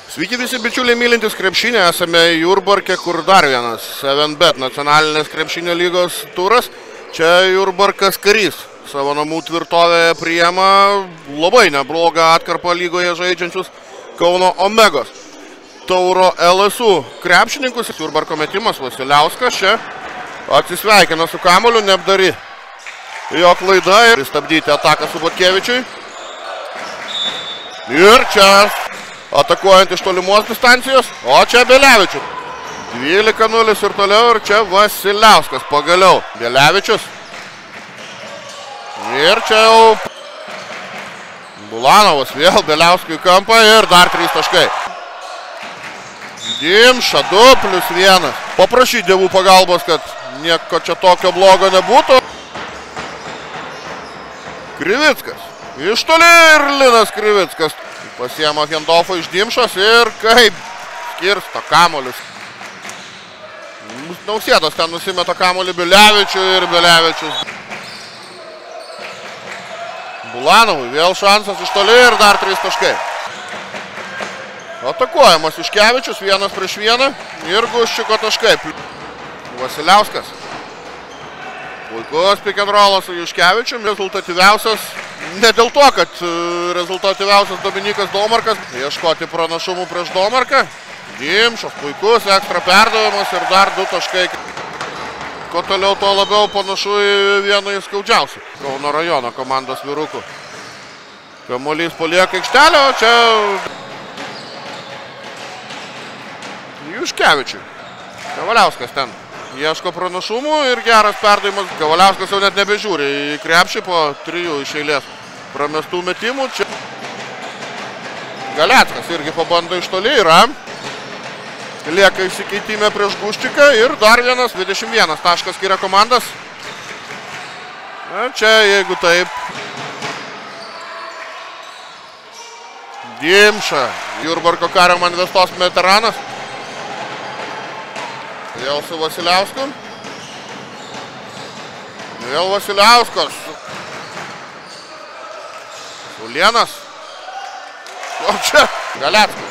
Sveiki visi bičiuliai mylintys krepšinį, esame Jurbarke, kur dar vienas 7bet nacionalinės krepšinio lygos turas. Čia Jurbarkas Karys savo namų tvirtovėje priima labai neblogą atkarpą lygoje žaidžiančius Kauno Omegos tauro LSU krepšininkus. Jurbarko metimas Vasiliauskas čia atsisveikina su kamuoliu, neapdari jo klaida ir stabdyti ataką Subotkevičiui. Ir čia atakuojant iš tolimos distancijos, o čia Belevičius. 12-0 ir toliau, ir čia Vasiliauskas pagaliau. Belevičius. Ir čia jau Bulanovas vėl Beliauskui į kampą ir dar 3 taškai. Dimša 2+1. Paprašyti dievų pagalbos, kad nieko čia tokio blogo nebūtų. Krivickas. Iš toli ir Linas Krivickas. Pasiema Hendofą iš Dimšos ir kaip skirsto kamuolius. Nausėdas ten nusimeta kamuolį Belevičiui ir Belevičius. Bulanovui vėl šansas iš toli ir dar 3 taškai. Atakuojamas Juškevičius 1-1 ir Guščiko taškai. Vasiliauskas. Puikus pick and rollas su Juškevičium. Rezultatyviausias, ne dėl to, kad rezultatyviausias Dominikas Domarkas. Ieškoti pranašumų prieš Domarką. Dimšas, puikus ekstra perdavimas ir dar 2 taškai. Ko toliau, to labiau panašu į vieną iš skaudžiausių Kauno rajono komandos vyrukų. Kamuolys palieka aikštelę, o čia Juškevičiui. Kavaliauskas ten ieško pranašumų ir geras perdavimas. Kavaliauskas jau net nebežiūri į krepšį po 3 iš eilės pramestų metimų. Čia Galeckas irgi pabando iš toli, yra. Lieka įsikeitime prieš Guščiką ir dar vienas 21 taškas skiria komandas. Na, čia jeigu taip. Dimša, Jurbarko Kario Manvestos veteranas. Vėl su Vasiliausku. Vėl Vasiliauskas. Ulienas. O čia Galeckas.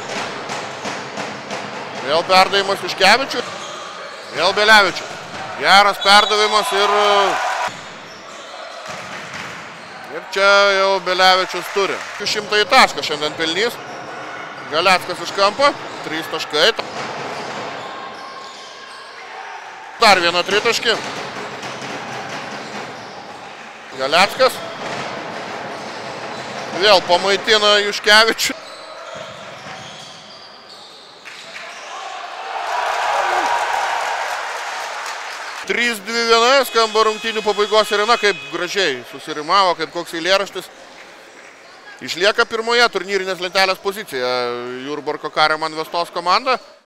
Vėl perdavimas Juškevičiui. Vėl Belevičiui. Geras perdavimas ir čia jau Belevičius turi. 100 tašką šiandien pelnys. Galeckas iš kampo. 3 taškai. Dar vieną 3 taškį. Galeckas. Vėl pamaitina Juškevičių. 3-2-1 skamba rungtynių pabaigos sirena, kaip gražiai susirimavo, kaip koks eilėraštis. Išlieka pirmoje turnyrinės lentelės pozicija Jurbarko Kario Manvestos komanda.